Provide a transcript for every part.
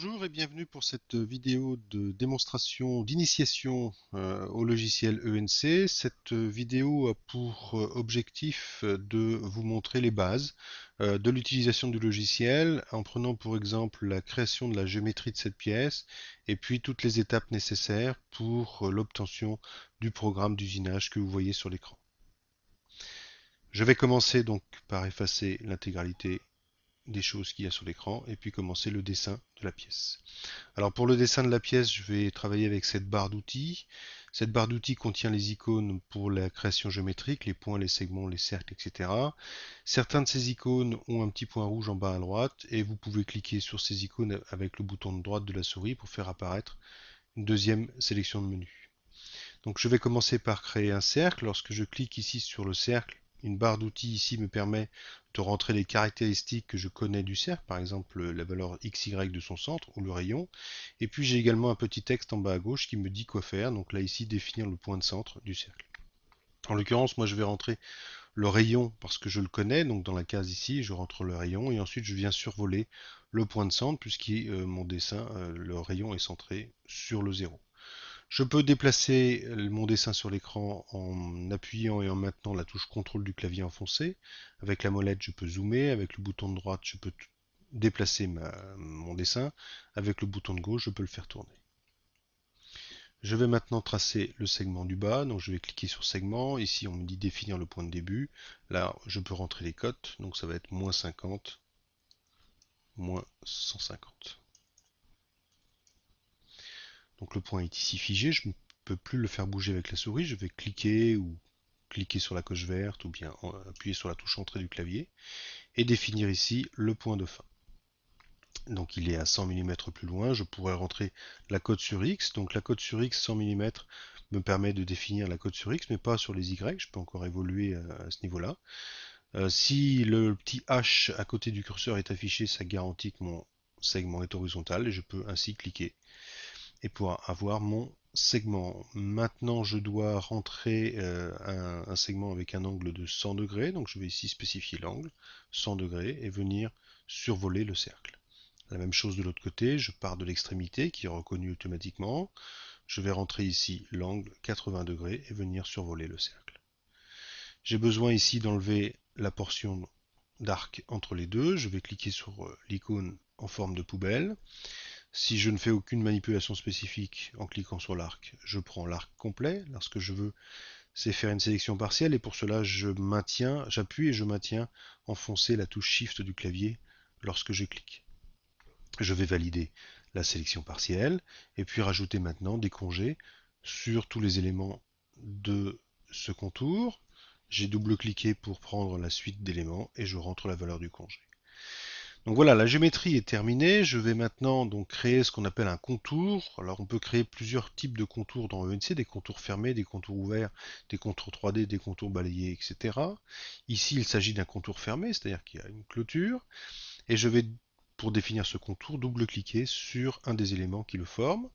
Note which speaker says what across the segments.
Speaker 1: Bonjour et bienvenue pour cette vidéo de démonstration d'initiation au logiciel ENC. Cette vidéo a pour objectif de vous montrer les bases de l'utilisation du logiciel en prenant pour exemple la création de la géométrie de cette pièce et puis toutes les étapes nécessaires pour l'obtention du programme d'usinage que vous voyez sur l'écran. Je vais commencer donc par effacer l'intégralité des choses qu'il y a sur l'écran et puis commencer le dessin de la pièce. Alors pour le dessin de la pièce, je vais travailler avec cette barre d'outils. Cette barre d'outils contient les icônes pour la création géométrique, les points, les segments, les cercles, etc. Certains de ces icônes ont un petit point rouge en bas à droite et vous pouvez cliquer sur ces icônes avec le bouton de droite de la souris pour faire apparaître une deuxième sélection de menu. Donc je vais commencer par créer un cercle. Lorsque je clique ici sur le cercle, une barre d'outils ici me permet de rentrer les caractéristiques que je connais du cercle, par exemple la valeur XY de son centre ou le rayon. Et puis j'ai également un petit texte en bas à gauche qui me dit quoi faire. Donc là ici définir le point de centre du cercle. En l'occurrence, moi je vais rentrer le rayon parce que je le connais. Donc dans la case ici, je rentre le rayon et ensuite je viens survoler le point de centre puisque mon dessin, le rayon est centré sur le 0. Je peux déplacer mon dessin sur l'écran en appuyant et en maintenant la touche contrôle du clavier enfoncé. Avec la molette, je peux zoomer. Avec le bouton de droite, je peux déplacer mon dessin. Avec le bouton de gauche, je peux le faire tourner. Je vais maintenant tracer le segment du bas. Donc je vais cliquer sur segment. Ici, on me dit définir le point de début. Là, je peux rentrer les cotes. Donc ça va être moins 50, moins 150. Donc le point est ici figé. Je ne peux plus le faire bouger avec la souris. Je vais cliquer ou cliquer sur la coche verte ou bien appuyer sur la touche entrée du clavier et définir ici le point de fin. Donc il est à 100 mm plus loin, je pourrais rentrer la cote sur X. Donc la cote sur X 100 mm me permet de définir la cote sur X, mais pas sur les Y. Je peux encore évoluer à ce niveau-là. Si le petit H à côté du curseur est affiché, ça garantit que mon segment est horizontal et je peux ainsi cliquer et pour avoir mon segment. Maintenant, je dois rentrer un segment avec un angle de 100 degrés. Donc, je vais ici spécifier l'angle 100 degrés et venir survoler le cercle. La même chose de l'autre côté, je pars de l'extrémité qui est reconnue automatiquement. Je vais rentrer ici l'angle 80 degrés et venir survoler le cercle. J'ai besoin ici d'enlever la portion d'arc entre les deux. Je vais cliquer sur l'icône en forme de poubelle. Si je ne fais aucune manipulation spécifique en cliquant sur l'arc, je prends l'arc complet. Lorsque je veux, c'est faire une sélection partielle et pour cela, j'appuie et je maintiens enfoncé la touche Shift du clavier lorsque je clique. Je vais valider la sélection partielle et puis rajouter maintenant des congés sur tous les éléments de ce contour. J'ai double-cliqué pour prendre la suite d'éléments et je rentre la valeur du congé. Donc voilà, la géométrie est terminée. Je vais maintenant donc créer ce qu'on appelle un contour. Alors on peut créer plusieurs types de contours dans ENC, des contours fermés, des contours ouverts, des contours 3D, des contours balayés, etc. Ici, il s'agit d'un contour fermé, c'est-à-dire qu'il y a une clôture. Et je vais, pour définir ce contour, double-cliquer sur un des éléments qui le forment.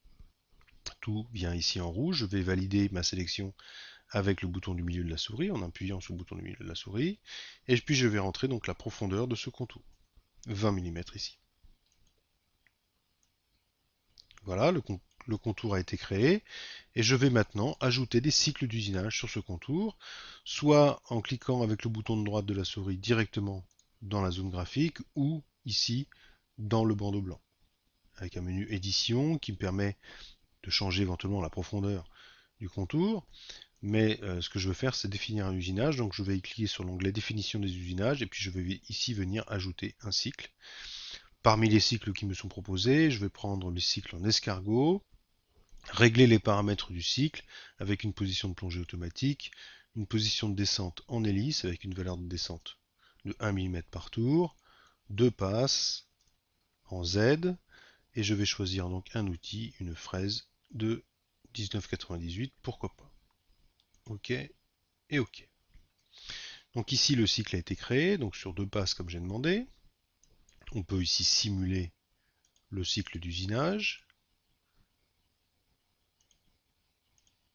Speaker 1: Tout vient ici en rouge. Je vais valider ma sélection avec le bouton du milieu de la souris, en appuyant sur le bouton du milieu de la souris. Et puis je vais rentrer donc la profondeur de ce contour. 20 mm ici. Voilà, le contour a été créé et je vais maintenant ajouter des cycles d'usinage sur ce contour, soit en cliquant avec le bouton de droite de la souris directement dans la zone graphique ou ici dans le bandeau blanc, avec un menu édition qui me permet de changer éventuellement la profondeur du contour. Mais ce que je veux faire, c'est définir un usinage. Donc je vais cliquer sur l'onglet définition des usinages et puis je vais ici venir ajouter un cycle. Parmi les cycles qui me sont proposés, je vais prendre le cycle en escargot, régler les paramètres du cycle avec une position de plongée automatique, une position de descente en hélice avec une valeur de descente de 1 mm par tour, 2 passes en Z, et je vais choisir donc un outil, une fraise de 1998, pourquoi pas. OK et OK. Donc ici le cycle a été créé, donc sur 2 passes comme j'ai demandé. On peut ici simuler le cycle d'usinage,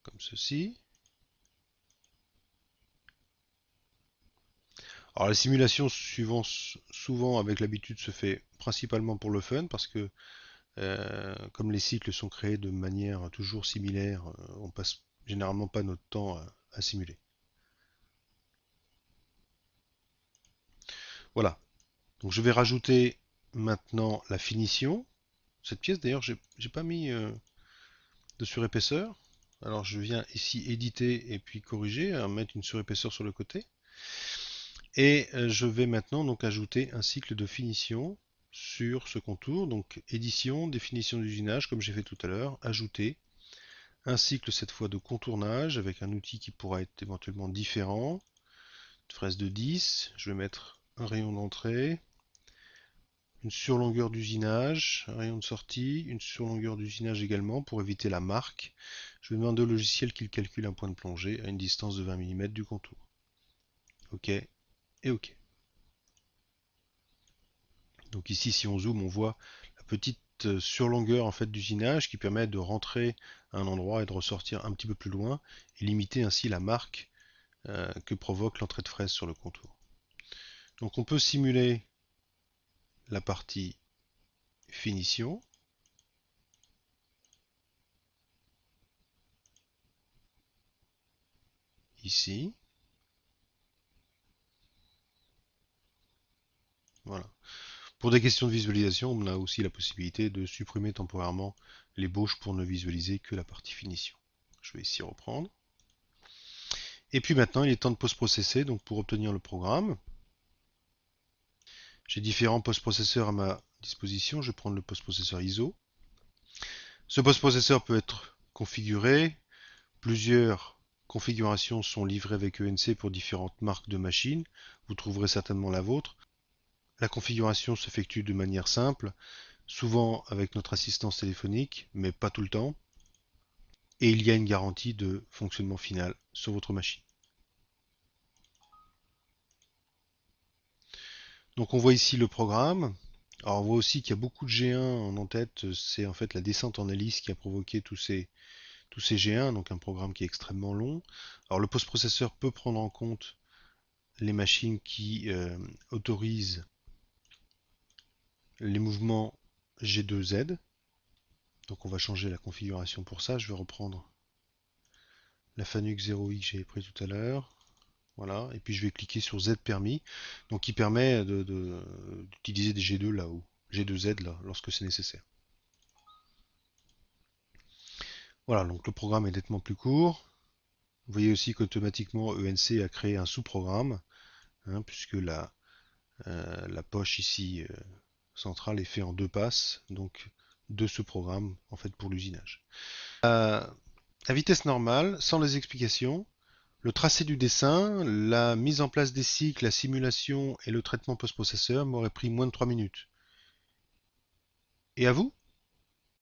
Speaker 1: comme ceci. Alors la simulation souvent avec l'habitude se fait principalement pour le fun parce que Comme les cycles sont créés de manière toujours similaire, on passe généralement pas notre temps à simuler. Voilà. Donc je vais rajouter maintenant la finition. Cette pièce d'ailleurs, j'ai pas mis de surépaisseur. Alors je viens ici éditer et puis corriger, mettre une surépaisseur sur le côté. Et je vais maintenant donc ajouter un cycle de finition sur ce contour. Donc édition, définition d'usinage comme j'ai fait tout à l'heure, ajouter un cycle cette fois de contournage avec un outil qui pourra être éventuellement différent. Une fraise de 10, je vais mettre un rayon d'entrée, une surlongueur d'usinage, un rayon de sortie, une surlongueur d'usinage également pour éviter la marque. Je vais demander au logiciel qu'il calcule un point de plongée à une distance de 20 mm du contour. OK et OK. Donc ici, si on zoome, on voit la petite surlongueur en fait d'usinage qui permet de rentrer à un endroit et de ressortir un petit peu plus loin et limiter ainsi la marque que provoque l'entrée de fraise sur le contour. Donc on peut simuler la partie finition. Ici. Voilà. Pour des questions de visualisation, on a aussi la possibilité de supprimer temporairement les bauches pour ne visualiser que la partie finition. Je vais ici reprendre. Et puis maintenant, il est temps de post-processer. Donc pour obtenir le programme, j'ai différents post-processeurs à ma disposition. Je vais prendre le post-processeur ISO. Ce post-processeur peut être configuré. Plusieurs configurations sont livrées avec ENC pour différentes marques de machines. Vous trouverez certainement la vôtre. La configuration s'effectue de manière simple, souvent avec notre assistance téléphonique, mais pas tout le temps. Et il y a une garantie de fonctionnement final sur votre machine. Donc on voit ici le programme. Alors on voit aussi qu'il y a beaucoup de G1 en en-tête. C'est en fait la descente en hélice qui a provoqué tous ces G1, donc un programme qui est extrêmement long. Alors le post-processeur peut prendre en compte les machines qui autorisent les mouvements G2Z. Donc on va changer la configuration pour ça. Je vais reprendre la Fanuc 0i que j'avais pris tout à l'heure. Voilà, et puis je vais cliquer sur Z permis, donc qui permet d'utiliser des G2 là-haut, G2Z là, lorsque c'est nécessaire. Voilà, donc le programme est nettement plus court. Vous voyez aussi qu'automatiquement ENC a créé un sous-programme, hein, puisque la poche ici centrale est faite en deux passes, donc de ce programme en fait pour l'usinage. À vitesse normale, sans les explications, le tracé du dessin, la mise en place des cycles, la simulation et le traitement post-processeur m'auraient pris moins de 3 minutes. Et à vous?